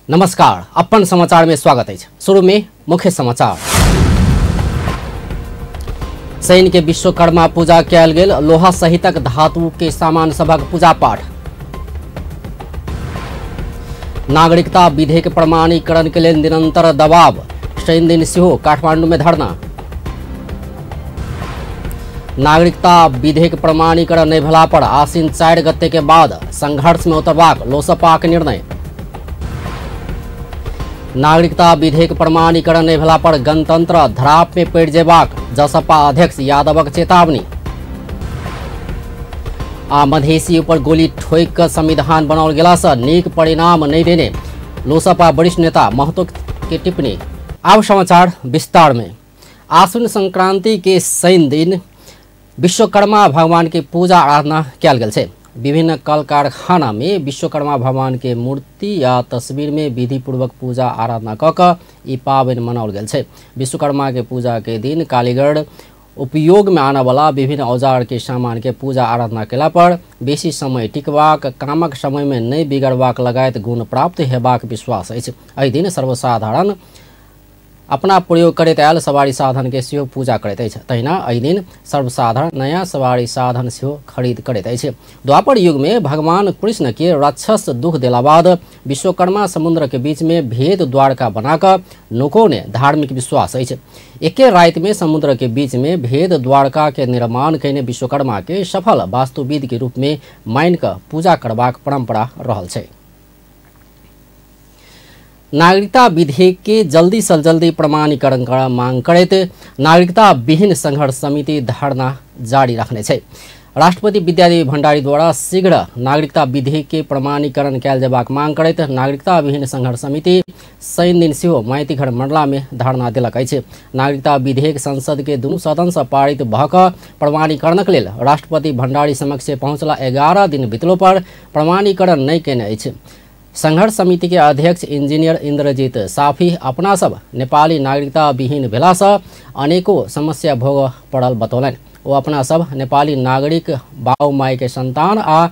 नमस्कार, अपन समाचार में स्वागत है। शुरू में मुख्य समाचार। शनि के विश्वकर्मा पूजा कयल गेल, लोहा सहितक धातु के सामान सभक पूजा पाठ। नागरिकता विधेयक प्रमाणीकरण के लिए निरंतर दबाव, शनि दिन सेहो काठमांडू में धरना। नागरिकता विधेयक प्रमाणीकरण नहीं भेला पर आसीन 4 गते के बाद संघर्ष में उतरबाक लोसपा के निर्णय। नागरिकता विधेयक प्रमाणीकरण नहीं भेला पर गणतंत्र धराप में पड़ जेबाक जसपा अध्यक्ष यादवक चेतावनी। आ मधेसी ऊपर गोली ठोक कर संविधान बनाओल गेला से नीक परिणाम नहीं देने लोसपा वरिष्ठ नेता महतो की टिप्पणी। अब समाचार विस्तार में। आश्विन संक्रांति के शनि दिन विश्वकर्मा भगवान की पूजा आराधना कयल गेल छै। विभिन्न कल कारखाना में विश्वकर्मा भगवान के मूर्ति या तस्वीर में विधि पूर्वक पूजा आराधना कऽ ई पावनि मनाओल गेल छै। विश्वकर्मा के पूजा के दिन कारीगर उपयोग में आने वाला विभिन्न औजार के सामान के पूजा आराधना केला पर बेसी समय टिकबाक, कामक समय में नहीं बिगड़बाक लगायत गुण प्राप्त हेबाक विश्वास अछि। एहि दिन सर्वसाधारण अपना प्रयोग करैत आयल सवारी साधन के सेहो पूजा करैत अछि। तहिना एहि दिन सर्वसाधारण नया सवारी साधन सेहो खरीद करैत अछि। द्वापर युग में भगवान कृष्ण के राक्षस दुख देला बाद विश्वकर्मा समुद्र के बीच में भेद द्वारका बनाकर लोगों ने धार्मिक विश्वास अछि। एके राति में समुद्र के बीच में भेद द्वारका के निर्माण कयने विश्वकर्मा के सफल वास्तुविद के रूप में मान कऽ पूजा करबाक परंपरा रहल छै। नागरिकता विधेयक के जल्दी से जल्दी प्रमाणीकरण कर मांग करैत नागरिकता विहीन संघर्ष समिति धरना जारी रखने छै। राष्ट्रपति विद्यादेवी भंडारी द्वारा शीघ्र नागरिकता विधेयक के प्रमाणीकरण कयल जेबाक मांग करैत नागरिकता विहीन संघर्ष समिति शनि दिन सेहो माइतीघर मंडला में धरना देलक अछि। नागरिकता विधेयक संसद के दुनू सदन से पारित भऽ कऽ प्रमाणीकरणक लेल राष्ट्रपति भंडारी समक्ष पहुंचला 11 दिन बीतलो पर प्रमाणीकरण नहीं केने अछि। संघर्ष समिति के अध्यक्ष इंजीनियर इंद्रजीत साफी अपना सब नेपाली नागरिकता विहीन भेला से अनेकों समस्या भोग पड़ल बतौलनि। ओ अपना सब नेपाली नागरिक बाऊ माई के संतान आ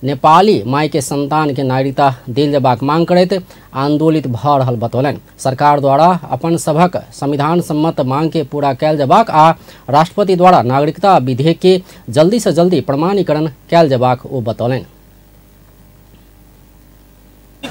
नेपाली माई के संतान के नागरिकता देल जेबाक मांग करैत आंदोलित भऽ रहल बतौलनि। सरकार द्वारा अपन सभक संविधान सम्मत मांग के पूरा कयल जेबाक आ राष्ट्रपति द्वारा नागरिकता विधेयक के जल्दी से जल्दी प्रमाणीकरण कयल जेबाक ओ बतौलनि।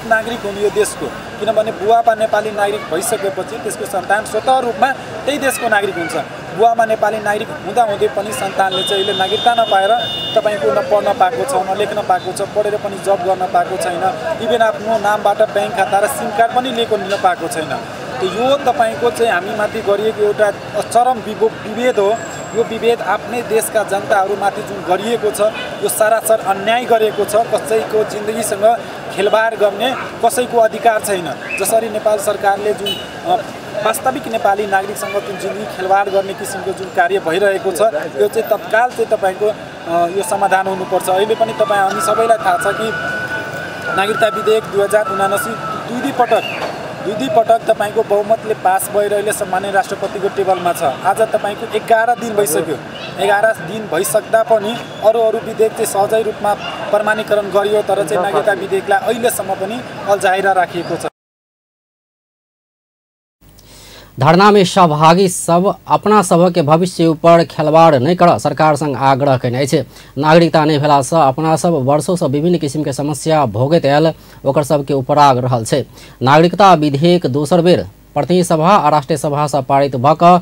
नागरिक हुने यो देशको, किनभने बुवाबा नेपाली नागरिक भइसकेपछि त्यसको सन्तान स्वतः रूपमा त्यही देशको नागरिक हुन्छ। बुवामा नेपाली नागरिक हुँदै पनि सन्तानले चाहिँ अहिले नागरिकता नपाएर तपाईको न पढ्न पाएको छ, न लेख्न पाएको छ, पढेर पनि जब गर्न पाएको छैन, इभन आफ्नो नामबाट बैंक खाता र सिम कार्ड पनि लिएको लिन पाएको छैन। यो तपाईको चाहिँ हामीमाथि गरिएको एउटा चरम विभेद हो। यो विभेद आफ्नै देशका जनताहरूमाथि जुन गरिएको छ यो सरासर अन्याय गरेको छ। कसैको जिन्दगीसँग खेलबाड गर्ने कसैको अधिकार छैन। जसरी नेपाल सरकारले जुन वास्तविक नेपाली नागरिकसँग जुन जिन्दगी खेलबाड गर्ने किसिमको जुन कार्य भइरहेको छ यो चाहिँ तत्काल चाहिँ तपाईको यो समाधान हुनुपर्छ। अहिले पनि हामी सबैलाई थाहा छ कि नागरिकता विधेयक 2079 दुई पटक तपाईको बहुमतले पास भएर अहिले सम्माननीय राष्ट्रपतिको टेबलमा छ। आज तपाईको 11 दिन भइसक्यो। 11 दिन भइसक्दा पनि अरू विधेयक चाहिँ सहजै रूपमा प्रमाणीकरण गरियो, तर चाहिँ नागरिकता विधेयकलाई अहिलेसम्म पनि अल्झाएर राखिएको छ। धरना में सहभागी सब अपना सब के भविष्य ऊपर खिलवाड़ नहीं कर सरकार संग आग्रह कयने छै। नागरिकता नहीं भेला से अपना सब वर्षों से विभिन्न किस्म के समस्या भोगैत आयल ओकर सब के उपराग रहल छै। नागरिकता विधेयक दोसर बेर प्रतिनिधि सभा आ राष्ट्रीय सभा से पारित भऽ कऽ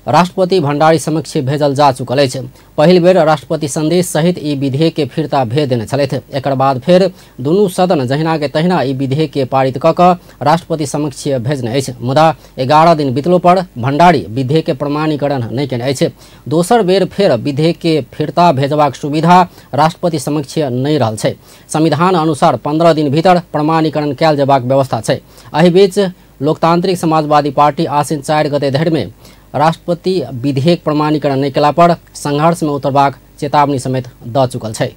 राष्ट्रपति भंडारी समक्ष भेजल जा चुकल अछि। पहिल बेर राष्ट्रपति संदेश सहित ई विधेयक के फिरता भेज देने छलथि। एकर बाद फेर दुनू सदन जहिना के तहिना ई विधेयक के पारित कऽ कऽ राष्ट्रपति समक्ष भेजने अछि। मुदा 11 दिन बीतलो पर भंडारी विधेयक के प्रमाणीकरण नहीं केने अछि। दोसर बेर फेर विधेयक के फिरता भेजबाक सुविधा राष्ट्रपति समक्ष नहीं रहल छै। संविधान अनुसार 15 दिन भीतर प्रमाणीकरण कयल जेबाक व्यवस्था छै। एहि बीच लोकतांत्रिक समाजवादी पार्टी आसीन 4 गते धरि में राष्ट्रपति विधेयक प्रमाणीकरण नहीं केला पर संघर्ष में उतरबाक चेतावनी समेत द चुकल छै।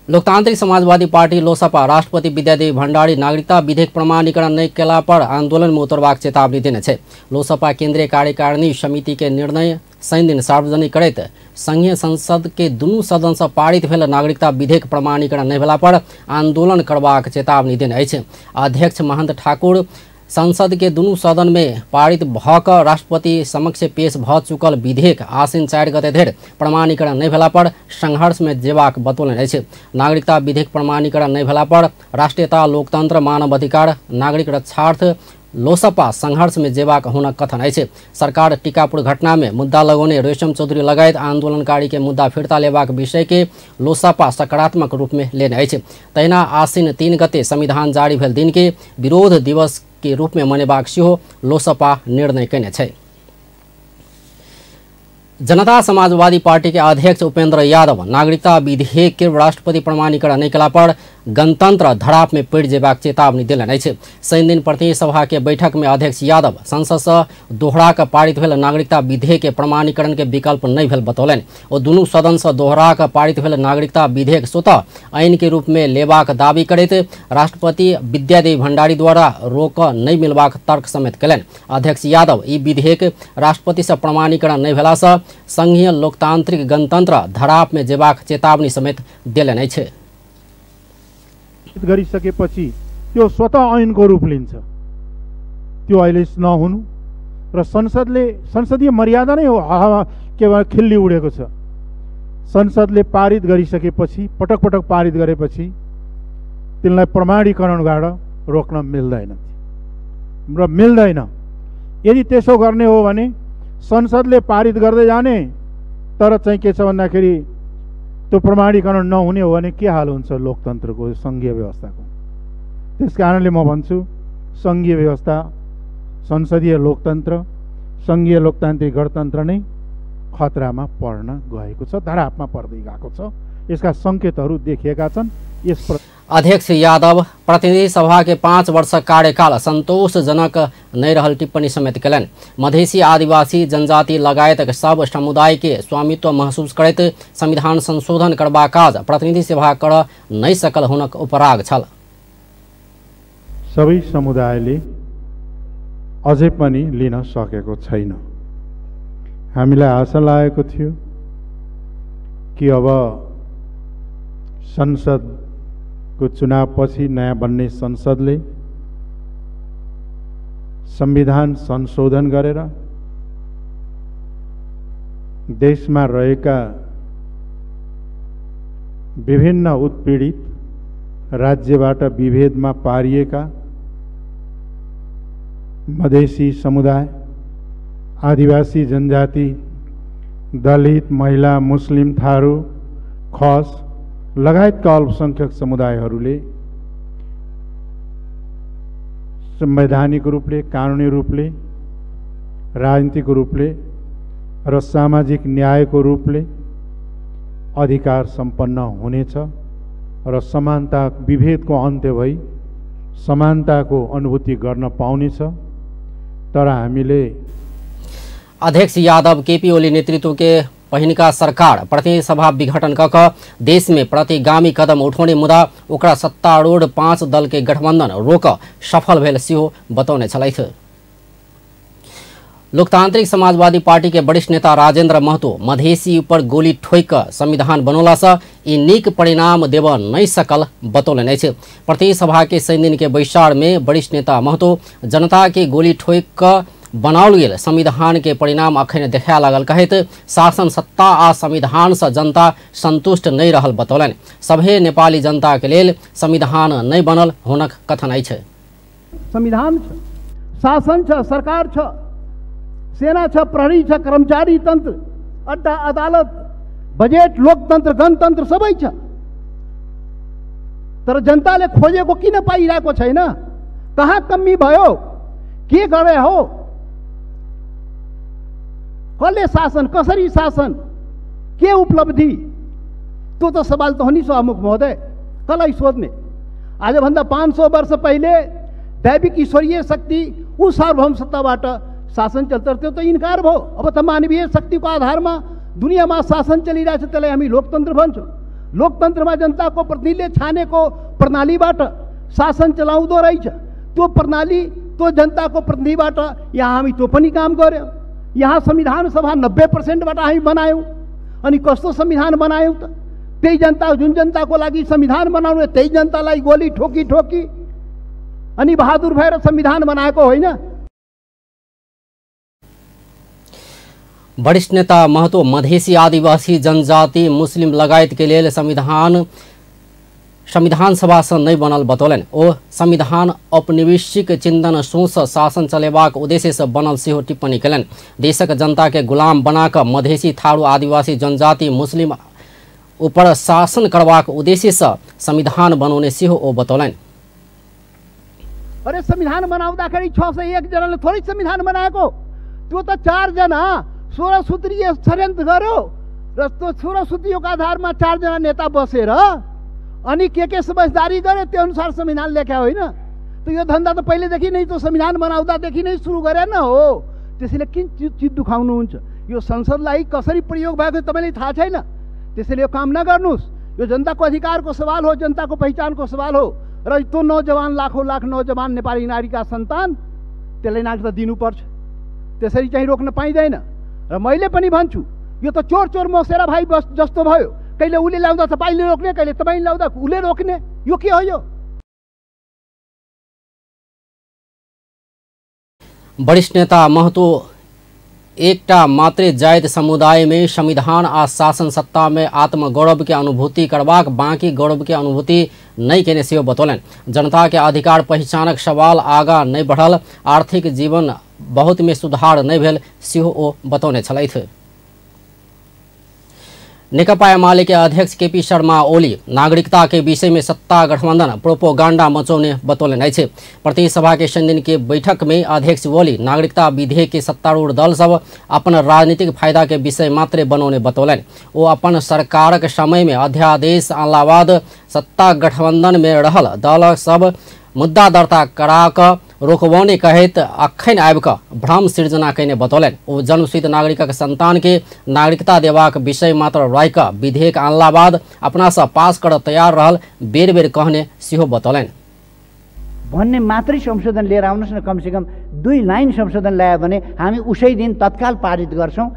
लोकतांत्रिक समाजवादी पार्टी लोसपा राष्ट्रपति विद्यादेवी भण्डारी नागरिकता विधेयक प्रमाणीकरण नहीं केला पर आंदोलन में उतरबाक चेतावनी देने छे। लोसपा केंद्रीय कार्यकारिणी समिति के निर्णय शनि दिन सार्वजनिक करैत संघीय संसद के दुनू सदन से पारित भेल नागरिकता विधेयक प्रमाणीकरण नहीं भेला पर आंदोलन करबाक चेतावनी देने अछि। अध्यक्ष महंत ठाकुर संसद के दुनू सदन में पारित भ क राष्ट्रपति समक्ष पेश भ चुकल विधेयक आसिन 4 गते धरि प्रमाणीकरण नहीं भेला पर संघर्ष में जेबाक बतौलनि अछि। नागरिकता विधेयक प्रमाणीकरण नहीं भेला पर राष्ट्रीयता, लोकतंत्र, मानव अधिकार, नागरिक रक्षार्थ लोसपा संघर्ष में जेबाक हुनक कथन अछि। सरकार टीकापुर घटना में मुद्दा लगौने रेशम चौधरी लगायत आंदोलनकारी के मुद्दा फिर्ता लेबाक विषय के लोसपा सकारात्मक रूप में लेने अछि। तहिना आसिन 3 गते संविधान जारी भेल दिन के विरोध दिवस के रूप में मनेबाक सेहो लोसपा निर्णय कयने छै। जनता समाजवादी पार्टी के अध्यक्ष उपेंद्र यादव नागरिकता विधेयक के राष्ट्रपति प्रमाणीकरण नहीं केला पर गणतंत्र धराप में पड़ जेबाक चेतावनी देलनि अछि। शनि दिन प्रतिनिधि सभा के बैठक में अध्यक्ष यादव संसद से दोहरा के पारित भेल नागरिकता विधेयक के प्रमाणीकरण के विकल्प नहीं भेल बतौलनि। ओ दुनू सदन से दोहरा के पारित भेल नागरिकता विधेयक स्वतः आईन के रूप में लेबाक दावी करैत राष्ट्रपति विद्यादेवी भण्डारी द्वारा रोक नहीं मिलबाक तर्क समेत कयलनि। अध्यक्ष यादव ई विधेयक राष्ट्रपति से प्रमाणीकरण नहीं भेला से संघीय लोकतांत्रिक गणतंत्र धराप में जेबाक चेतावनी समेत देलनि अछि। गरिसकेपछि त्यो स्वतः ऐनको रूप लिन्छ। त्यो अहिले नहुनु र संसदीय मर्यादा नै हो के खिल्ली उडेको छ। संसदले पारित गरिसकेपछि पटक पटक पारित गरेपछि तिनलाई प्रमाणीकरणबाट रोक्न मिल्दैन र मिल्दैन। यदि त्यसो गर्ने हो भने संसदले पारित गर्दै जाने तर चाहिँ के छ भन्दाखेरि त्यो प्रमाणीकरण नहुने हो भने के हाल हुन्छ लोकतन्त्रको, संघीय व्यवस्थाको। त्यसकारणले म भन्छु संघीय व्यवस्था, संसदीय लोकतन्त्र, संघीय लोकतान्त्रिक गणतन्त्र नै खतरामा पर्न गएको छ, धरापमा पर्दै गएको छ। यसका संकेतहरू देखिएका छन्। अध्यक्ष यादव प्रतिनिधि सभा के 5 वर्ष कार्यकाल संतोषजनक नहीं रहल टिप्पणी समेत कयलनि। मधेसी, आदिवासी, जनजाति लगायत सब समुदाय के स्वामित्व महसूस करैत संविधान संशोधन करबा काज प्रतिनिधि सभा कर नहीं सकल हुनक उपराग छल। सबै समुदायले अझै पनि लिन सकेको छैन। हामीलाई आशा लागेको थियो कि अब संसदको चुनावपछि नयाँ बन्ने संसदले संविधान संशोधन गरेर देशमा रहेका विभिन्न उत्पीडित, राज्यबाट विभेदमा पारिएका मधेसी समुदाय, आदिवासी, जनजाति, दलित, महिला, मुस्लिम, थारू, खस लगायतका अल्पसंख्यक समुदायहरूले संवैधानिक रूपले, कानुनी रूपले, राजनीतिक रूपले र सामाजिक न्यायको रूपले अधिकार सम्पन्न हुनेछ र समानता, विभेदको अन्त्य भई समानताको अनुभूति गर्न पाउनेछ। तर हामीले अध्यक्ष यादव केपी ओली नेतृत्व के पहिनका सरकार प्रतिनिधि सभा विघटन कक देश में प्रतिगामी कदम उठाउने मुदा ओकरा सत्तारूढ़ 5 दल के गठबंधन रोक सफल भेल सेहो बतौने छलैथ। लोकतांत्रिक समाजवादी पार्टी के वरिष्ठ नेता राजेंद्र महतो मधेसी पर गोली ठोक संविधान बनौला से ई नीक परिणाम देव नहीं सकल बतौलनि अछि। प्रतिनिधि सभा के शनि दिन के बैसार में वरिष्ठ नेता महतो जनता के गोली ठोक बनाओल गेल संविधान के परिणाम अखन देखा लागल कहैत शासन सत्ता आ संविधान से जनता संतुष्ट नहीं रहल बतौलनि। सभे नेपाली जनता के लेल संविधान नहीं बनल हुनक कथन अछि। संविधान छ, शासन छ, सरकार छ, सेना छ, प्रहरी छ, कर्मचारी तंत्र, अड्डा, अदालत, बजेट, लोकतन्त्र, गणतन्त्र सबै छ। तर जनताले खोजेको किन पाइरहेको छैन? कहाँ कमी भयो? के गरे हो? कसले शासन, कसरी शासन, के उपलब्धि? त्यो त सवाल त हो नि सभामुख महोदय, कसलाई सोध्ने? आजभन्दा 500 वर्ष पहिले दैविक ईश्वरीय शक्ति उस सार्वभौम सत्ताबाट शासन चल्छ, त्यो त इन्कार भयो। अब त मानवीय शक्तिको आधारमा दुनियाँमा शासन चलिरहेछ, त्यसलाई हामी लोकतन्त्र भन्छौँ। लोकतन्त्रमा जनताको प्रतिनिधिले छानेको प्रणालीबाट शासन चलाउँदो रहेछ। त्यो प्रणाली त्यो जनताको प्रतिनिधिबाट यहाँ हामी त्यो पनि काम गर्यो। यहाँ संविधान सभा 90%बाट हामी बनायौँ। अनि कस्तो संविधान बनायौँ त? त्यही जनता, जुन जनताको लागि संविधान बनाउनु त्यही जनतालाई गोली ठोकी ठोकी अनि बहादुर भएर संविधान बनाएको होइन। वरिष्ठ नेता महतो मधेसी, आदिवासी, जनजाति, मुस्लिम लगायत के लिए संविधान सभा से नहीं बनल बतौलन। ओ संविधान औपनिवेशिक चिंतन सोच शासन चलेबाक उद्देश्य से बनल सेहो टिप्पणी कलन। देशक जनता के गुलाम बनाकर मधेसी, थारू, आदिवासी, जनजाति, मुस्लिम ऊपर शासन करबाक उद्देश्य से संविधान बनाउने सेहो ओ बतौलन। अरे संविधान बनाउँदाखेरि 601 जनाले थोरै संविधान बनाएको, त्यो त 4 जना 16 सूत्रीय षड्यन्त्र गर्यो र त्यो 16 सूत्रीको आधारमा 4 जना नेता बसेर अनि के समझदारी गर्यो त्यो अनुसार संविधान लेख्या होइन। त यो धन्दा त पहिलेदेखि नै त्यो संविधान बनाउँदादेखि नै सुरु गरे न हो। त्यसैले किन चित दुखाउनुहुन्छ? यो संसदलाई कसरी प्रयोग भएको तपाईँलाई थाहा छैन। त्यसैले यो काम नगर्नुहोस्। यो जनताको अधिकारको सवाल हो, जनताको पहिचानको सवाल हो र त्यो नौजवान, लाखौँ लाख नौजवान नेपाली नारीका सन्तान, त्यसलाई नागरिकता दिनुपर्छ। त्यसरी चाहिँ रोक्न पाइँदैन। र मैले पनि भन्छु, यो त चोर चोर मसेरा भाइ जस्तो भयो। कहिले उसले ल्याउँदा तपाईँले रोक्ने, कहिले तपाईँ ल्याउँदा उसले रोक्ने। यो के हो? यो वरिष्ठ नेता महतो एकटा मात्रे जायद समुदाय में संविधान आ शासन सत्ता में आत्मगौरव के अनुभूति करबाक, बाकी गौरव के अनुभूति नहीं केने सेहो बतौलन। जनता के अधिकार पहचानक सवाल आगा नहीं बढ़ल, आर्थिक जीवन बहुत में सुधार नहीं भेल सेहो ओ बतौने छलथि। नेकपा एमाले के अध्यक्ष केपी शर्मा ओली नागरिकता के विषय में सत्ता गठबंधन प्रोपोगंडा मचौने बतौलन छे। प्रतिनिधि सभा के शनि दिन के बैठक में अध्यक्ष ओली नागरिकता विधेयक के सत्तारूढ़ दल सब अपन राजनीतिक फायदा के विषय मात्रे बनौने बतौलन। वो अपन सरकारक समय में अध्यादेश आनला बाद सत्ता गठबंधन में रहल दल सब मुद्दा दर्ता कराक रोकवाने कहत अखन आबि कऽ भ्रम सृजना कयने बतौलन। ओ जन्मसिद्ध नागरिकक संतान के नागरिकता देबाक विषय मात्र राखि कऽ विधेयक आनला बाद अपना सँ पास कर तैयार रहल बेर बेर कहने सेहो बतौलन। भन्ने मात्रै संशोधन लिएर आउनुहोस् न, कमसेकम 2 लाइन संशोधन ल्यायो भने हामी उसै दिन तत्काल पारित गर्छौँ।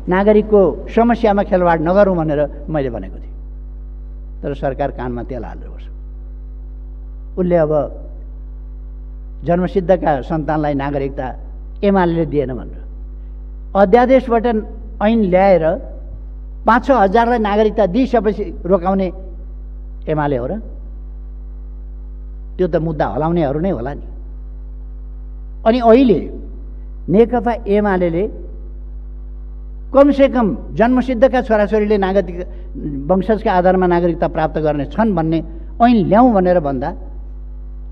नागरिकको समस्यामा खेलवाड नगरौँ भनेर मैले भनेको थिएँ। तर सरकार कानमा तेल हालेर बस्छ। उसले अब जन्मसिद्धका सन्तानलाई नागरिकता एमाले दिएन भनेर अध्यादेशबाट ऐन ल्याएर 5-6 हजारलाई नागरिकता दिइसकेपछि रोकाउने एमाले हो र? त्यो त मुद्दा हलाउनेहरू नै होला नि। अनि अहिले नेकपा एमाले कमसेकम जन्मसिद्धका छोराछोरीले नागरिक वंशजका आधारमा नागरिकता प्राप्त गर्ने छन् भन्ने ऐन ल्याउँ भनेर भन्दा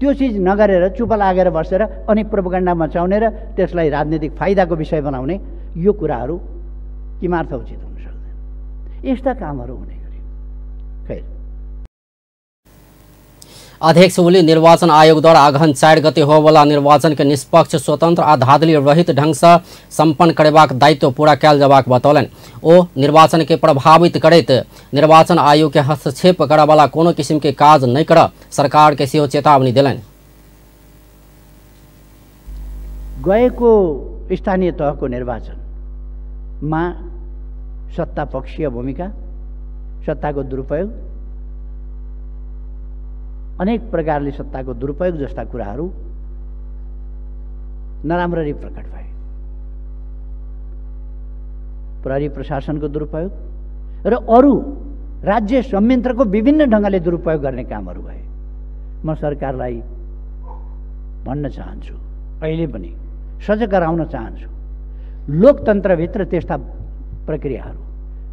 त्यो चिज नगरेर चुप लागेर बसेर अनि प्रोपोगन्डा मचाउने र त्यसलाई राजनीतिक फाइदाको विषय बनाउने यो कुराहरू किमार्थ उचित हुन सक्दैन। यस्ता कामहरू हुने गरे। खैर, अध्यक्ष ओली निर्वाचन आयोग द्वारा अगहन 4 गते होवला निर्वाचन के निष्पक्ष, स्वतंत्र आ धांधली रहित ढंग से संपन्न करबाक दायित्व पूरा कयल जबाक बतौलन। ओ निर्वाचन के प्रभावित करैत निर्वाचन आयोग के हस्तक्षेप करय वाला कोनो किस्म के काज नहीं कर सरकार के सेहो चेतावनी देलन। गएको स्थानीय तहको निर्वाचनमा सत्ता पक्षीय भूमिका, सत्ताको दुरुपयोग, अनेक प्रकारले सत्ताको दुरुपयोग जस्ता कुराहरू नराम्ररी प्रकट भए। प्रहरी प्रशासनको दुरुपयोग र अरू राज्य संयन्त्रको विभिन्न ढङ्गले दुरुपयोग गर्ने कामहरू भए। म सरकारलाई भन्न चाहन्छु, अहिले पनि सजग गराउन चाहन्छु, लोकतन्त्रभित्र त्यस्ता प्रक्रियाहरू,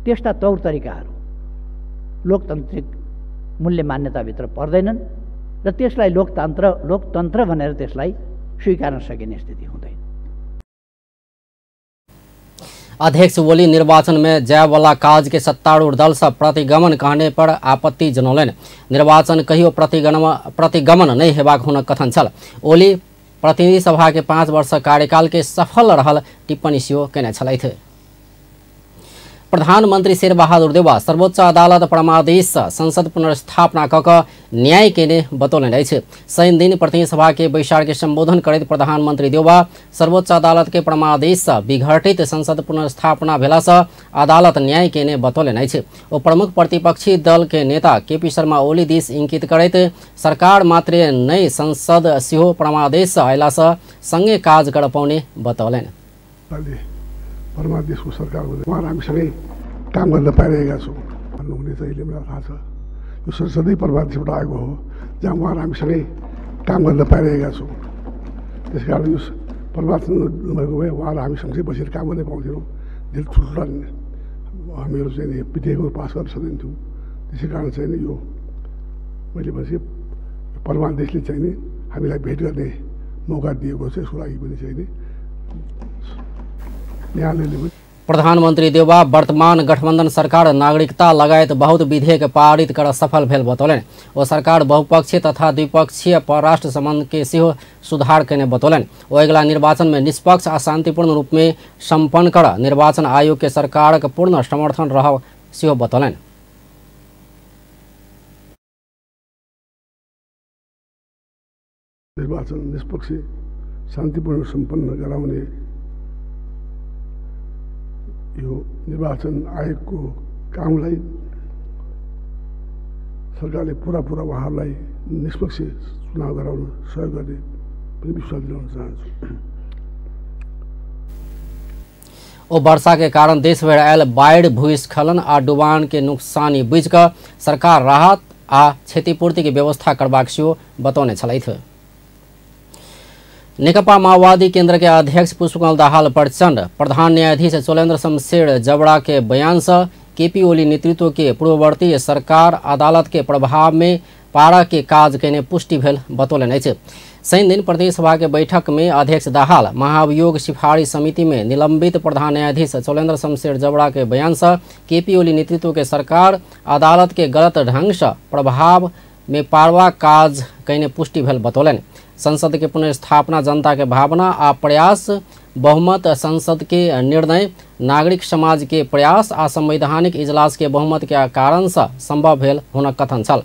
त्यस्ता तौर तरिकाहरू लोकतान्त्रिक मूल्य मान्यताभित्र पर्दैनन् र त्यसलाई लोकतन्त्र भनेर त्यसलाई स्वीकार्न सकिने स्थिति हुँदैन। अध्यक्ष ओली निर्वाचन में जाय वाला काज के सत्तारूढ़ दल से प्रतिगमन कहने पर आपत्ति जनौलन। निर्वाचन कहियो प्रतिगमन नहीं हेबाक हुनक कथन छल। ओली प्रतिनिधि सभा के 5 वर्ष कार्यकाल के सफल रहल टिप्पणी सेहो केने छलथि। प्रधानमन्त्री शेरबहादुर देउवा सर्वोच्च अदालत परमादेश संसद पुनर्स्थापना कक न्याय केने बतौलन अछि। शनि दिन प्रतिनिधि सभा के बैसार के संबोधन करैत प्रधानमन्त्री देउवा सर्वोच्च अदालत के परमादेश विघटित संसद पुनर्स्थापना भेला सँ अदालत न्याय केने बतौलन अछि। ओ प्रमुख प्रतिपक्षी दल के नेता केपी शर्मा ओली दिस इंकित करैत सरकार मात्रै नै संसद सेहो परमादेश अयला सँ सँगै काज गर्न पाउने बतौलन। परमादेशको सरकार उहाँहरू हामीसँगै काम गर्न पाइरहेका छौँ भन्नुहुने चाहिँ अहिले मलाई थाहा छ। यो संसदै परमादेशबाट आएको हो जहाँ उहाँहरू हामीसँगै काम गर्न पाइरहेका छौँ। त्यस कारण यो परमादेश नभएको भए उहाँहरू हामी सँगै बसेर काम गर्नै पाउँथेनौँ। धेरै ठुल्ठुला हामीहरू चाहिँ विधेयकहरू पास गर्न सक्दैनथ्यौँ। त्यसै कारण चाहिँ यो मैले भनेपछि परमादेशले चाहिँ नि हामीलाई भेट गर्ने मौका दिएको छ। यसको लागि पनि चाहिँ नि प्रधानमन्त्री देउवा वर्तमान गठबन्धन सरकार नागरिकता लगायत बहुत विधेयक पारित कर सफल भेल बतौलन। ओ सरकार बहुपक्षीय तथा द्विपक्षीय परराष्ट्र सम्बन्ध के सेहो सुधार करने बतौलन। ओ अगिला निर्वाचन में निष्पक्ष आ शांतिपूर्ण रूप में सम्पन्न कर निर्वाचन आयोग के सरकार का पूर्ण समर्थन रह सेहो बतौलन। निर्वाचन निष्पक्ष शान्तिपूर्ण सम्पन्न गराउने यो निर्वाचन आयोगको कामलाई सरकारले पुरा उहाँहरूलाई निष्पक्ष चुनाव गराउन सहयोग गर्ने पनि विश्वास दिलाउन चाहन्छु। ओ वर्षा के कारण देशभर आयल बाढ़ भूस्खलन आ डुबान के नुकसानी बुझ कर सरकार राहत आ क्षतिपूर्ति की व्यवस्था करबाक सेहो बतौने छलैथ। नेकपा माओवादी केंद्र के अध्यक्ष पुष्पकमल दाहाल प्रचंड प्रधान न्यायाधीश चोलेन्द्र शमशेर जबड़ा के बयान से केपी ओली नेतृत्व के पूर्ववर्ती सरकार अदालत के प्रभाव में पारा के काज केने पुष्टि भेल बतौलन अछि। शनि दिन प्रतिनिधि सभा के बैठक में अध्यक्ष दाहाल महाभियोग सिफारिश समिति में निलंबित प्रधान न्यायाधीश चोलेन्द्र शमशेर जबड़ा के बयान से केपी ओली नेतृत्व के सरकार अदालत के गलत ढंग से प्रभाव में पारवा काज केने पुष्टि भेल बतौलन। संसद के पुनर्स्थापना जनता के भावना आ प्रयास बहुमत संसद के निर्णय नागरिक समाज के प्रयास आ संवैधानिक इजलास के बहुमत के कारण से संभव भेल हुनक कथन छल।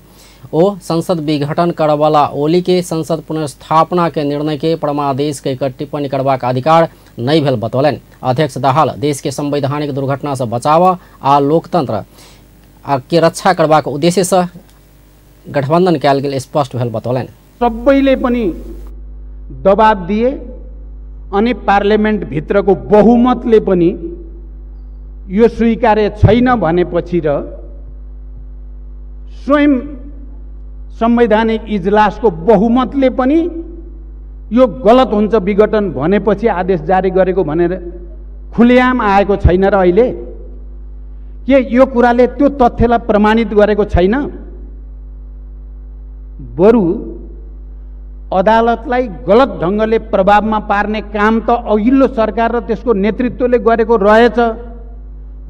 ओ संसद विघटन करवाला ओली के संसद पुनर्स्थापना के निर्णय के परमादेश के टिप्पणी करबाक अधिकार नहीं भेल बतौलन। अध्यक्ष दाहाल देश के संवैधानिक दुर्घटना से बचाव आ लोकतंत्र के रक्षा करबाक उद्देश्य से गठबन्धन कयल गेल स्पष्ट भेल बतौलन। सबैले पनि दबाब दिए अनि पार्लियामेन्ट भित्रको बहुमतले पनि यो स्वीकार्य छैन भनेपछि र स्वयं संवैधानिक इजलासको बहुमतले पनि यो गलत हुन्छ विघटन भनेपछि आदेश जारी गरेको भनेर खुलेआम आएको छैन र अहिले के यो कुराले त्यो तथ्यलाई प्रमाणित गरेको छैन। बरु अदालतलाई गलत ढङ्गले प्रभावमा पार्ने काम त अघिल्लो सरकार र त्यसको नेतृत्वले गरेको रहेछ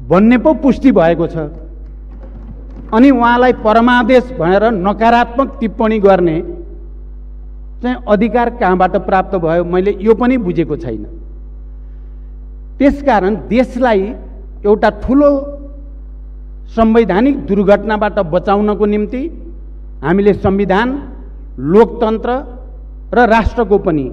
भन्ने पो पुष्टि भएको छ। अनि उहाँलाई परमादेश भनेर नकारात्मक टिप्पणी गर्ने चाहिँ अधिकार कहाँबाट प्राप्त भयो मैले यो पनि बुझेको छैन। त्यसकारण देशलाई एउटा ठुलो संवैधानिक दुर्घटनाबाट बचाउनको निम्ति हामीले संविधान, लोकतन्त्र र राष्ट्रको पनि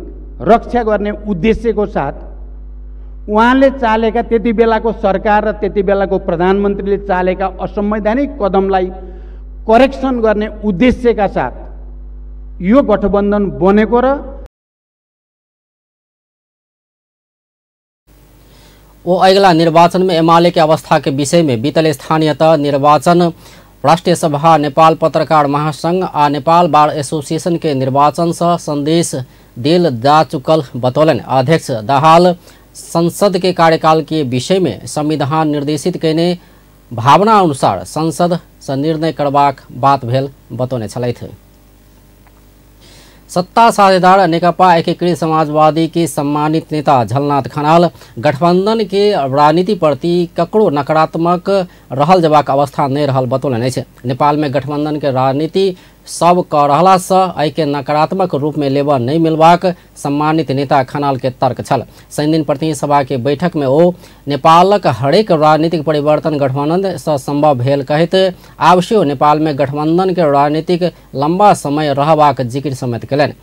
रक्षा गर्ने उद्देश्यको साथ उहाँले चालेका त्यति बेलाको सरकार र त्यति बेलाको प्रधानमन्त्रीले चालेका असंवैधानिक कदमलाई करेक्सन गर्ने उद्देश्यका साथ यो गठबन्धन बनेको र वो अगला निर्वाचन में एमाले के अवस्था के विषय में बीतल स्थानीय तह निर्वाचन राष्ट्रिय सभा, नेपाल पत्रकार महासंघ आ नेपाल बार एसोसिएशन के निर्वाचन से संदेश देल जा चुकल बतौलन। अध्यक्ष दाहाल संसद के कार्यकाल के विषय में संविधान निर्देशित कहने भावना अनुसार संसद से निर्णय करबाक बात भेल बतौने छलैथ। सत्ता साझेदार नेकपा एकीकृत समाजवादी के सम्मानित नेता झलनाथ खनाल गठबंधन के राजनीति प्रति ककड़ो नकारात्मक रहल जबाक अवस्था नहीं रहल बतौलन अछि। नेपाल में गठबंधन के राजनीति सब कह रहला स एके नकारात्मक रूप में लेबा नहीं मिलबाक सम्मानित नेता खनाल के तर्क छल। शनि दिन प्रतिनिधि सभा के बैठक में ओ नेपालक हरेक राजनीतिक परिवर्तन गठबंधन से संभव भेल कहैत आवश्यक नेपाल में गठबंधन के राजनीतिक लंबा समय रहबाक जिक्र समेत कयलनि।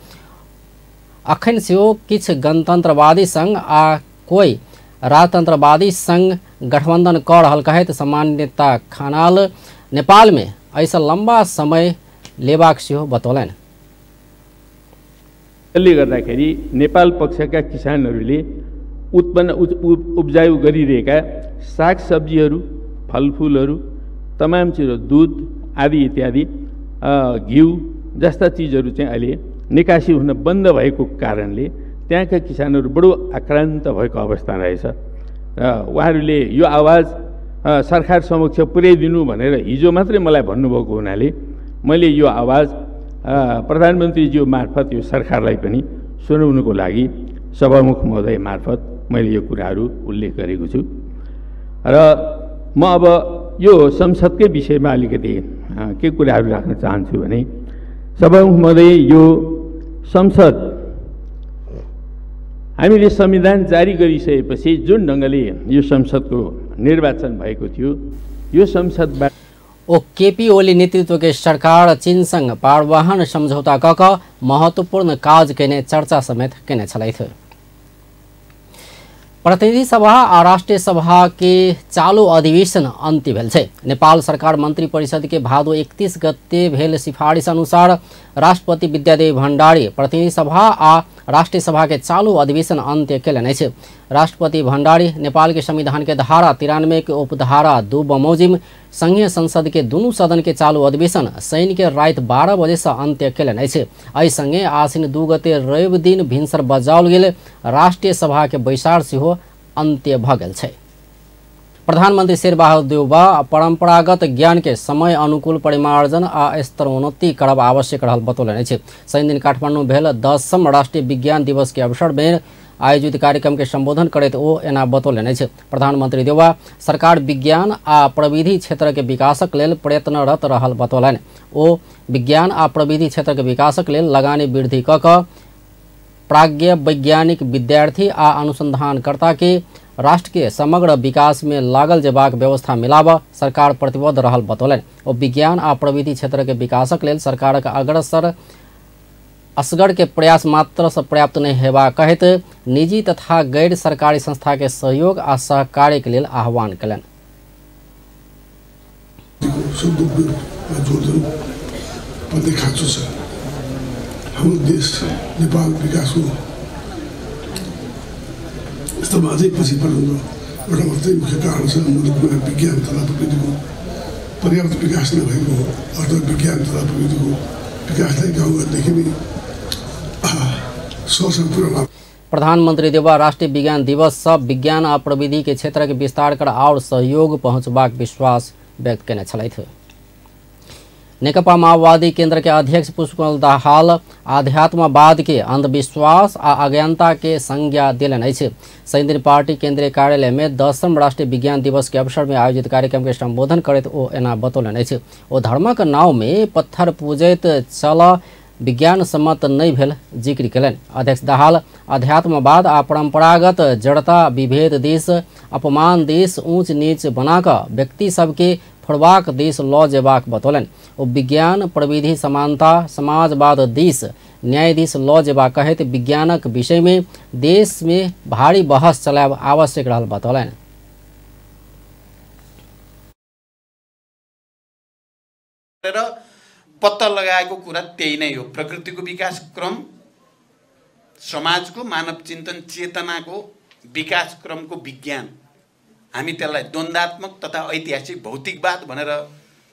अखन सेहो किछु गणतंत्रवादी संघ आ कोई राजतंत्रवादी संघ गठबंधन कऽ रहल कहैत सम्मानित नेता खनाल नेपाल में ऐसा लंबा समय लेबाक सेहो बतौलनि। यसले गर्दाखेरि नेपाल पक्षका किसानहरूले उत्पन्न उब्जाउ गरिरहेका सागसब्जीहरू, फलफुलहरू, तमाम चिज, दुध आदि इत्यादि, घिउ जस्ता चिजहरू चाहिँ अहिले निकासी हुन बन्द भएको कारणले त्यहाँका किसानहरू बडो आक्रान्त भएको अवस्था रहेछ। उहाँहरूले यो आवाज सरकार समक्ष पुर्याइदिनु भनेर हिजो मात्रै मलाई भन्नुभएको हुनाले मैले यो आवाज प्रधानमन्त्रीज्यू मार्फत यो सरकारलाई पनि सुनाउनुको लागि सभामुख महोदय मार्फत मैले यो कुराहरू उल्लेख गरेको छु। र म अब यो संसदकै विषयमा अलिकति के कुराहरू राख्न चाहन्छु भने, सभामुख महोदय, यो संसद हामीले संविधान जारी गरिसकेपछि जुन ढङ्गले यो संसदको निर्वाचन भएको थियो, यो संसदबाट केपी ओली नेतृत्व के सरकार चीन संग पारवाहन समझौता कऽ महत्वपूर्ण काज केने चर्चा समेत केने छलथि। प्रतिनिधि सभा आ राष्ट्रीय सभा के चालू अधिवेशन अन्त्य भेल छै। नेपाल सरकार मंत्री परिषद के भादो 31 गते भेल सिफारिश अनुसार राष्ट्रपति विद्यादेवी भण्डारी प्रतिनिधि सभा आ राष्ट्रीय सभा के चालू अधिवेशन अन्त्य केलनि अछि। राष्ट्रपति भण्डारी नेपाल के संविधान के धारा 93 के उपधारा 2 बमोजिम संघीय संसद के दुनू सदन के चालू अधिवेशन शनि के रात 12 बजे से अन्त्य केलनि अछि। एहि संगे आसिन 2 गते रवि दिन भिनसर बजाओल गेल राष्ट्रीय सभा के बैसार सेहो अन्त्य भ गेल छै। प्रधानमंत्री शेरबहादुर देउबा परंपरागत ज्ञान के समय अनुकूल परिमार्जन आ स्तरोन्नति करब आवश्यक रहल बतौलनि अछि। शनि दिन काठमांडू भेल 10म राष्ट्रीय विज्ञान दिवस के अवसर में आयोजित कार्यक्रम के संबोधन करैत ओ एना बतौलनि अछि। प्रधानमंत्री देउबा सरकार विज्ञान आ प्रविधि क्षेत्र के विकासक लेल प्रयत्नरत रहल बतौलनि। ओ विज्ञान आ प्रविधि क्षेत्र के विकासक लेल लगानी वृद्धि कऽ प्राज्ञ वैज्ञानिक विद्यार्थी आ अनुसंधानकर्ता के राष्ट्र के समग्र विकास में लागल जेबाक व्यवस्था मिलाब सरकार प्रतिबद्ध रहल बतौलनि। ओ विज्ञान आ प्रविधि क्षेत्र के विकासक लेल सरकारक अग्रसर असगर के प्रयास मात्र से पर्याप्त नहीं हेबा कहैत निजी तथा गैर सरकारी संस्था के सहयोग आ सहकार्य के लेल आह्वान कयलनि। हाम्रो देश नेपाल विकासको यस्तोमा अझै पछि पर्नुको एउटा मात्रै मुख्य कारण छ। मुलुकमा विज्ञान तथा प्रविधिको पर्याप्त विकास नभएको हो। अर्थात् विज्ञान तथा प्रविधिको विकासलाई गाउँघरदेखि नै स्वसम्पूर्ण। प्रधानमंत्री देउबा राष्ट्रीय विज्ञान दिवस सब विज्ञान आ प्रविधि के क्षेत्र के विस्तार कर और सहयोग पहुंचबाक विश्वास व्यक्त केने छलथि। नेकपा माओवादी केंद्र के अध्यक्ष पुष्पकमल दाहाल आध्यात्मवाद के अंधविश्वास आ अज्ञानता के संज्ञा दिलनि अछि। शनि दिन पार्टी केंद्रीय कार्यालय में 10म राष्ट्रीय विज्ञान दिवस के अवसर में आयोजित कार्यक्रम के संबोधन करैत ओ एना बतौलनि अछि। ओ धर्मक नाव में पत्थर पूजैत चल विज्ञान सम्मत नहीं भेल जिक्र कयलनि। अध्यक्ष दाहाल अध्यात्मवाद आ परंपरागत जड़ता विभेद दिस अपमान दिस ऊंच नीच बनाकऽ व्यक्ति सबके फोड़बाक दिस लऽ जेबाक बतौलनि। ओ विज्ञान प्रविधि समानता समाजवाद दिस न्याय दिस लऽ जेबाक कहैत विज्ञानक विषय में देश में भारी बहस चलायब आवश्यक रहल बतौलनि। पत्ता लगाएको कुरा त्यही नै हो। प्रकृतिको विकास क्रम, समाजको मानव चिन्तन चेतनाको विकास क्रमको विज्ञान, हामी त्यसलाई द्वन्द्वात्मक तथा ऐतिहासिक भौतिकवाद भनेर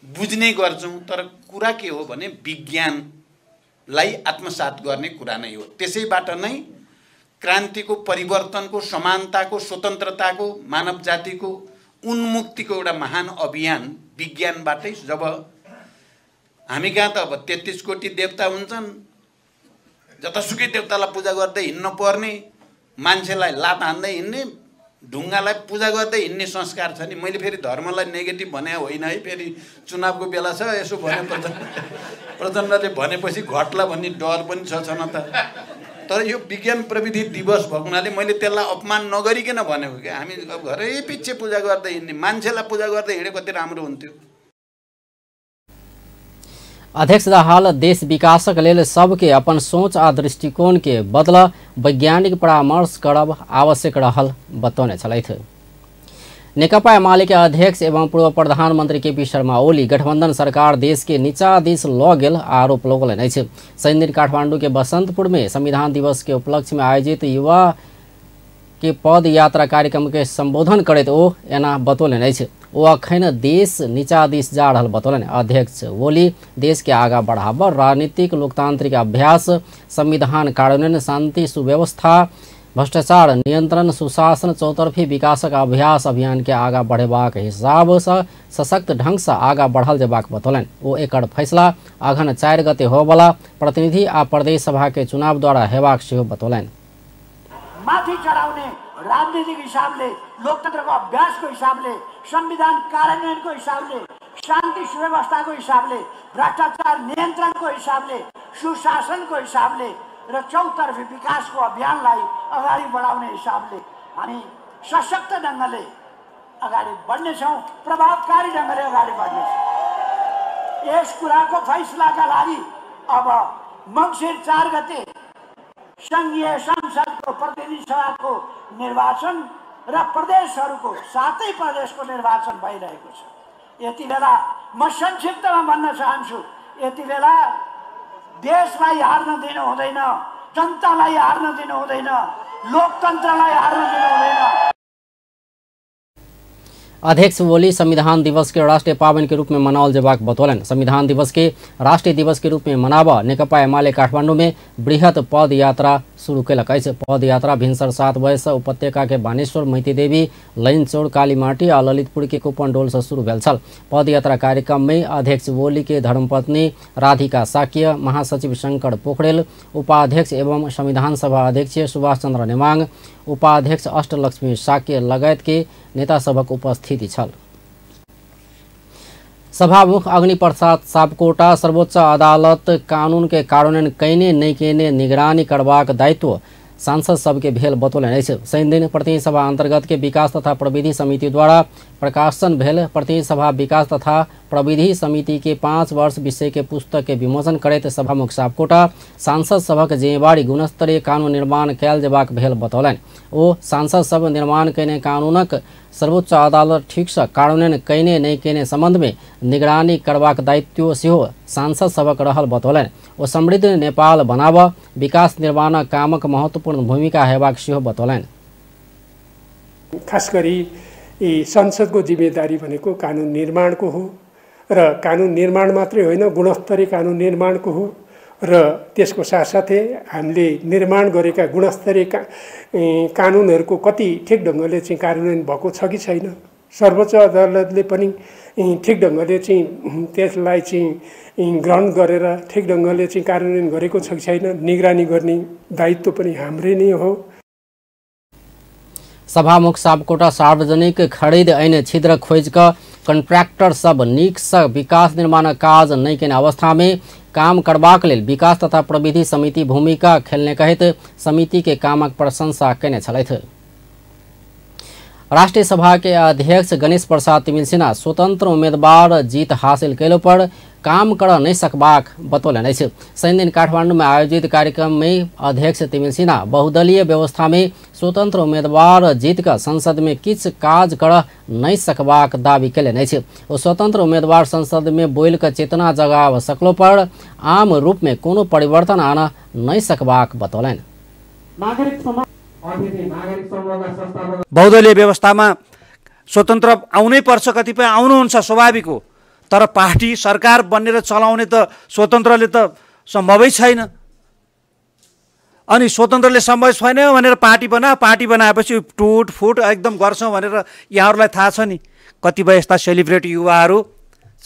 बुझ्ने गर्छौं। तर कुरा के हो भने विज्ञानलाई आत्मसात गर्ने कुरा नै हो। त्यसैबाट नै क्रान्तिको, परिवर्तनको, समानताको, स्वतन्त्रताको, मानव जातिको उन्मुक्तिको एउटा महान अभियान विज्ञानबाटै। जब हामी कहाँ त अब 33 कोटी देवता हुन्छन्, जतासुकै देवतालाई पूजा गर्दै हिँड्न पर्ने, मान्छेलाई लात हान्दै हिँड्ने, ढुङ्गालाई पूजा गर्दै हिँड्ने संस्कार छ नि। मैले फेरि धर्मलाई नेगेटिभ भने होइन है, फेरि चुनावको बेला छ यसो भनेपछि प्रचण्डले भनेपछि घट्ला भन्ने डर पनि छ न त। तर यो विज्ञान प्रविधि दिवस भएको हुनाले मैले त्यसलाई अपमान नगरिकन भनेको क्या। हामी घरै पछि पूजा गर्दै हिँड्ने मान्छेलाई पूजा गर्दै हिँडे कति राम्रो हुन्थ्यो। अध्यक्ष दाहाल देश विकासक लेल सबके अपन सोच आ दृष्टिकोण के बदल वैज्ञानिक परामर्श करब आवश्यक रहल बतौने छलथि। नेकपा एमाले के अध्यक्ष एवं पूर्व प्रधानमंत्री केपी शर्मा ओली गठबंधन सरकार देश के नीचा दिश ल गेल आरोप लगौलनि अछि। शनि दिन काठमांडू के बसंतपुर में संविधान दिवस के उपलक्ष्य में आयोजित युवा के पद यात्रा कार्यक्रम के संबोधन करैत ओ एना बतौलनि अछि। ओ अखन देश नीचा दिश जा रहल बतौलनि। अध्यक्ष ओली देश के आगा बढ़ाब राजनीतिक लोकतांत्रिक अभ्यास संविधान कार्यान्वयन शांति सुव्यवस्था भ्रष्टाचार नियंत्रण सुशासन चौतरफी विकासक अभ्यास अभियान के आगा बढ़ेबाक हिसाब से सशक्त ढंग से आगा बढ़ल जेबाक बतौलनि। ओ एकर फैसला अघन 4 गते होबला प्रतिनिधि आ प्रदेश सभा के चुनाव द्वारा हेबाक सेहो बतौलनि। माथि चढ़ाउने राजनीतिक हिसाबले लोकतन्त्रको अभ्यासको हिसाबले संविधान कार्यान्वयनको हिसाबले शान्ति सुव्यवस्थाको हिसाबले भ्रष्टाचार नियन्त्रणको हिसाबले सुशासनको हिसाबले र चौतर्फी विकासको अभियानलाई अगाडि बढाउने हिसाबले हामी सशक्त ढङ्गले अगाडि बढ्नेछौँ, प्रभावकारी ढङ्गले अगाडि बढ्नेछौँ। यस कुराको फैसलाका लागि अब मङ्सिर 4 गते संघीय संसदको प्रतिनिधि सभाको निर्वाचन र प्रदेशहरूको 7 प्रदेशको निर्वाचन भइरहेको छ। यति बेला म संक्षिप्तमा भन्न चाहन्छु, यति बेला देशलाई हार्न दिनु हुँदैन, जनतालाई हार्न दिनु हुँदैन, लोकतन्त्रलाई हार्न दिनु हुँदैन। अध्यक्ष ओली संविधान दिवस के राष्ट्रीय पावन के रूप में मनाओल जेबाक बतौलन। संविधान दिवस के राष्ट्रीय दिवस के रूप में मनाब नेकपा एमाले काठमांडू में बृहत पद यात्रा शुरू कैलक अछि। पद यात्रा भिनसर 7 बजे से उपत्यका के बानेश्वर मैती देवी लैनचौड़ कालीमाटी और ललितपुर के कुपनडोल से शुरू भेल छल। पद यात्रा कार्यक्रम में अध्यक्ष ओली के धर्मपत्नी राधिका साक्य, महासचिव शंकर पोखरेल, उपाध्यक्ष एवं संविधान सभा अध्यक्ष सुभाष चंद्र नेमांग, उपाध्यक्ष अष्टलक्ष्मी साक्य लगायत के नेता सबक उपस्थिति छल। सभामुख अग्नि प्रसाद सापकोटा सर्वोच्च अदालत कानून के कार्यान्वयन कैने नहीं कैने निगरानी करबाक दायित्व सांसद सबके भेल बतौलनि अछि। शनि दिन प्रतिनिधि सभा अंतर्गत के विकास तथा प्रविधि समिति द्वारा प्रकाशन भेल प्रतिनिधि सभा विकास तथा प्रविधि समिति के 5 वर्ष विषय के पुस्तक के विमोचन करैत सभामुख सापकोटा सांसद सभक जिम्मेवारी गुणस्तरीय कानून निर्माण कयल जेबाक भेल बतौलनि। ओ सांसद सब निर्माण कैने कानूनक सर्वोच्च अदालत ठीक से कार्यान्वयन कैने नहीं कैने संबंध में निगरानी करबाक दायित्व सेहो सांसद सबक रहल बतौलनि। ओ समृद्ध नेपाल बनाब विकास निर्माण कामक महत्वपूर्ण भूमिका हेबाक सेहो बतौलनि। खास गरी संसदको जिम्मेदारी भनेको कानुन निर्माणको हो र कानुन निर्माण मात्रै होइन गुणस्तरीय कानुन निर्माणको हो र त्यसको साथसाथै हामीले निर्माण गरेका गुणस्तरीय कानुनहरूको कति ठिक ढङ्गले चाहिँ कार्यान्वयन भएको छ कि छैन, सर्वोच्च अदालतले पनि ठिक ढङ्गले चाहिँ त्यसलाई चाहिँ ग्रहण गरेर ठिक ढङ्गले चाहिँ कार्यान्वयन गरेको छ कि छैन निगरानी गर्ने दायित्व पनि हाम्रै नै हो। सभामुख सापकोटा सार्वजनिक खरीद ऐन छिद्र खोज क कॉन्ट्रैक्टर सब नीक से विकास निर्माण काज नहीं केने अवस्था में काम करबाक लेल विकास तथा प्रविधि समिति भूमिका खेलने कहत समिति के कामक प्रशंसा केने छलथि। राष्ट्रीय सभा के अध्यक्ष गणेश प्रसाद तिमिल सिन्हा स्वतंत्र उम्मीदवार जीत हासिल कैलो पर काम कर नहीं सकबाक बतौलनि अछि। शनि दिन काठमांडू में आयोजित कार्यक्रम में अध्यक्ष तिमिल सिन्हा बहुदलीय व्यवस्था में स्वतंत्र उम्मीदवार जीत कर संसद में किछ काज कर नहीं सकबाक दावी कयलनि अछि। ओ स्वतंत्र उम्मीदवार संसद में बोल कर चेतना जगाव सकलो पर आम रूप में कोनो परिवर्तन आना नहीं सकबाक बतौलनि। बहुदलीय व्यवस्थामा स्वतन्त्र आउनै पर्छ, कतिपय आउनुहुन्छ स्वाभाविक हो, तर पार्टी सरकार बनेर चलाउने त स्वतन्त्रले त सम्भवै छैन। अनि स्वतन्त्रले सम्भव छैन भनेर पार्टी बनाएपछि टुट फुट एकदम गर्छौँ भनेर यहाँहरूलाई थाहा छ नि। कतिपय यस्ता सेलिब्रेटी युवाहरू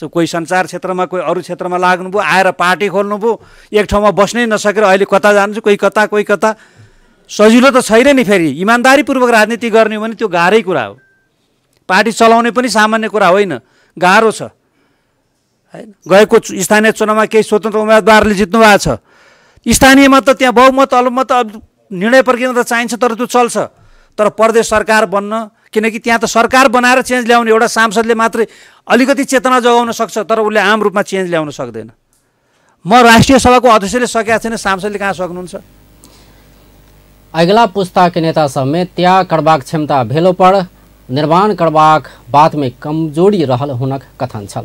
कोही सञ्चार क्षेत्रमा कोही अरू क्षेत्रमा लाग्नुभयो, आएर पार्टी खोल्नुभयो, एक ठाउँमा बस्नै नसकेर अहिले कता जान्छ, कोही कता। सजिलो त छैन नि। फेरि इमान्दारीपूर्वक राजनीति गर्ने भने त्यो गाह्रै कुरा हो। पार्टी चलाउने पनि सामान्य कुरा होइन, गाह्रो छ। हैन। गएको स्थानीय चुनावमा केही स्वतन्त्र उम्मेदवारले जित्नु भएको छ, स्थानीयमा त त्यहाँ बहुमत अल्पमत निर्णय प्रक्रिया त चाहिन्छ, तर त्यो चल्छ। तर प्रदेश सरकार बन्न, किनकि त्यहाँ त सरकार बनाएर चेन्ज ल्याउने एउटा सांसदले मात्रै अलिकति चेतना जगाउन सक्छ, तर उसले आम रूपमा चेन्ज ल्याउन सक्दैन। म राष्ट्रिय सभाको अध्यक्षले सकेका छैन, सांसदले कहाँ सक्नुहुन्छ? अगला पुस्ता के नेता सब में त्याग करबाक क्षमता भेलो पर निर्माण करबाक बात में कमजोरी रहल हुनक कथन छल।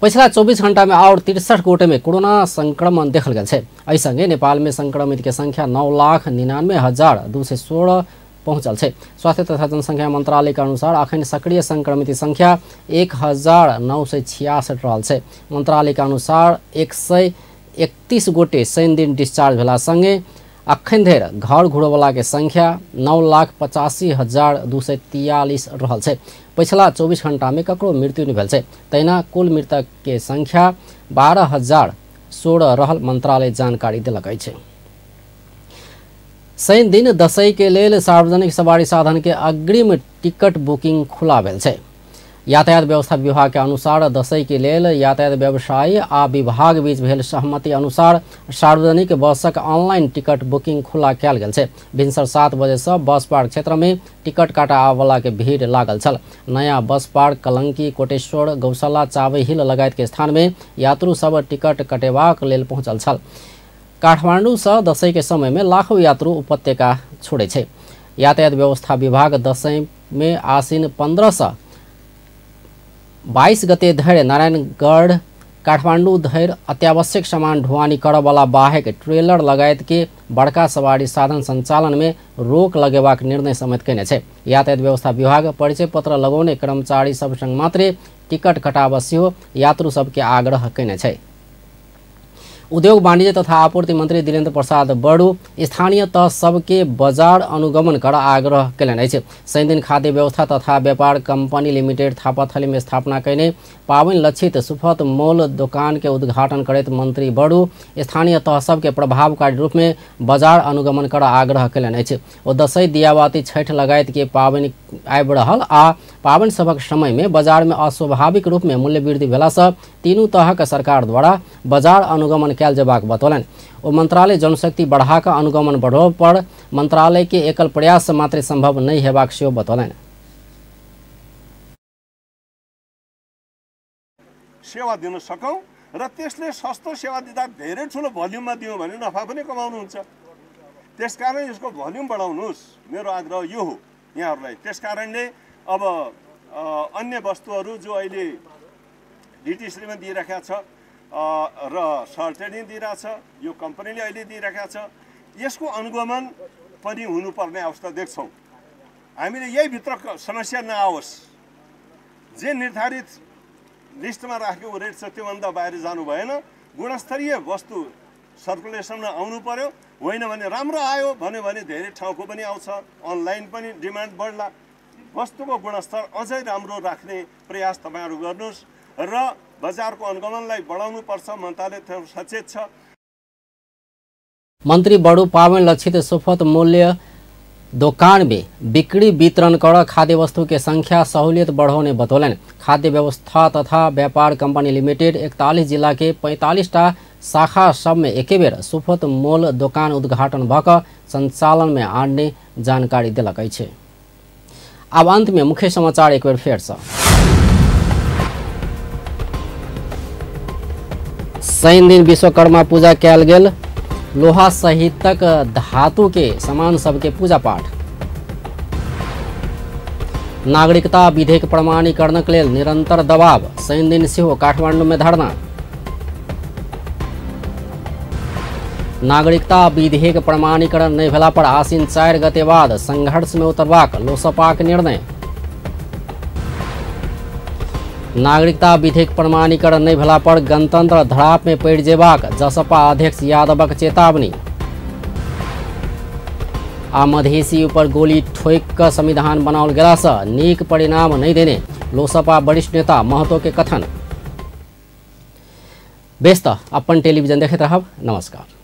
पिछला 24 घंटा में और 63 गोटे में कोरोना संक्रमण देखल गया है। ऐसंगे नेपाल में संक्रमित के संख्या 9,99,216 पहुंचल है। स्वास्थ्य तथा जनसंख्या मंत्रालय के अनुसार अखन सक्रिय संक्रमित संख्या 1,966 रहल है। मंत्रालय के अनुसार 131 गोटे शनि दिन डिस्चार्ज भेला संगे अखन धरि घर घुरवला के संख्या 9,85,243 रहल है। पिछला 24 घंटा में ककरो मृत्यु नहीं भेल है। तैना कुल मृतक के संख्या 12,016 रहल मंत्रालय जानकारी दिलक है। शनि दिन दशई के लेल सार्वजनिक सवारी साधन के अग्रिम टिकट बुकिंग खुला भेल है। यातायात व्यवस्था विभाग के अनुसार दशई के लेल यातायात व्यवसायी आ विभाग बीच भेल सहमति अनुसार सार्वजनिक बसक ऑनलाइन टिकट बुकिंग खुला कयल गेल छै। भिनसर 7 बजे से बस पार्क क्षेत्र में टिकट काटा आबला के भीड़ लागल छल। नया बस पार्क कलंकी, कोटेश्वर, गौशाला, चावई हिल लगायत के स्थान में यात्रु सब टिकट कटेबाक लेल पहुंचल छल। काठमांडू से दशई के समय में लाखों यात्रु उपत्यका छोड़े छै। यातायात व्यवस्था विभाग दशई में आसीन 15 से 22 गते धरि नारायणगढ़ काठमांडू धरि अत्यावश्यक सामान ढुवानी करवाला बाहेक ट्रेलर लगायत के बड़का सवारी साधन संचालन में रोक लगेबाक निर्णय समेत कयने छै। यातायात व्यवस्था विभाग परिचय पत्र लगौने कर्मचारी सब संग मात्रे टिकट कटाब सेहो यात्रु सबके आग्रह कयने छै। उद्योग वाणिज्य तथा आपूर्ति मंत्री दिलेन्द्र प्रसाद बड़ू स्थानीय तह सबके बाजार अनुगमन कर आग्रह कयलनि अछि। शनि दिन खाद्य व्यवस्था तथा व्यापार कंपनी लिमिटेड थापाथली में स्थापना कयने पावनि लक्षित सुफत मोल दुकान के उद्घाटन करैत मंत्री बड़ू स्थानीय तह सबके प्रभावकारी रूप में बाजार अनुगमन कर आग्रह कयलनि अछि। ओ दशई, दियाबाती, छठ लगायत के पावनि आबि रहल आ पावनि सभक समय में बाजार में अस्वाभाविक रूप में मूल्य वृद्धि भेला से तीनू तहक सरकार द्वारा बाजार अनुगमन कयल जेबाक बतौलनि। ओ मंत्रालय जनशक्ति बढ़ा कर अनुगमन बढ़ो पर मंत्रालय के एकल प्रयास से मात्र संभव नहीं हेबाक सेहो बतौलनि। सेवा दिन सकौं र त्यसले सस्तो सेवा दिँदा धेरै ठुलो भोल्युममा दियौँ भने नफा पनि कमाउनुहुन्छ। त्यसकारण यसको भोल्युम बढाउनुहोस्, मेरो आग्रह यो हो यहाँहरूलाई। त्यसकारणले अब अन्य वस्तुहरू जो अहिले डिटिसीमा दिइराखेको छ र सर्टेनी दिइरहेछ, यो कम्पनीले अहिले दिइराखेको छ, यसको अनुगमन पनि हुनुपर्ने अवस्था देख्छौँ। हामीले यही भित्र समस्या नआओस्। जे निर्धारित लिस्टमा राखेको रेट छ त्योभन्दा बाहिर जानु भएन। गुणस्तरीय वस्तु सर्कुलेसनमा आउनु पर्यो। होइन भने राम्रो आयो भन्यो भने धेरै ठाउँको पनि आउँछ, अनलाइन पनि डिमान्ड बढ्ला। वस्तुको गुणस्तर अझै राम्रो राख्ने प्रयास तपाईँहरू गर्नुहोस् र बजारको अनुगमनलाई बढाउनु पर्छ। मन्त्रालय सचेत छ। मंत्री बड़ू पावनि लक्षित सुफत मूल्य दुकान में बिक्री वितरण कर खाद्य वस्तु के संख्या सहूलियत बढ़ाने बतौलन। खाद्य व्यवस्था तथा व्यापार कंपनी लिमिटेड 41 जिला के 45टा शाखा सब में एके बेर सुफत मोल दुकान उद्घाटन भक संचालन में आने जानकारी दिलक अछि। अब अंत में मुख्य समाचार एक बेर फेर से। शनि दिन विश्वकर्मा पूजा कयल गेल। लोहा सहितक धातु के सामान सबके पूजा पाठ। नागरिकता विधेयक प्रमाणीकरणक लेल निरंतर दबाव। शनि दिन सेहो काठमांडू में धरना। नागरिकता विधेयक प्रमाणीकरण नहीं भेला पर आसीन 4 गते बाद संघर्ष में उतरबाक लोसपाक निर्णय। नागरिकता विधेयक प्रमाणीकरण नहीं भेला पर गणतंत्र धराप में पड़ जेबाक जसपा अध्यक्ष यादवक चेतावनी। आ मधेसी ऊपर गोली ठोक कर संविधान बनाओल गेला से नीक परिणाम नहीं देने लोसपा वरिष्ठ नेता महतो के कथन। बेस्त अपन टेलीविजन देखते रहब। नमस्कार।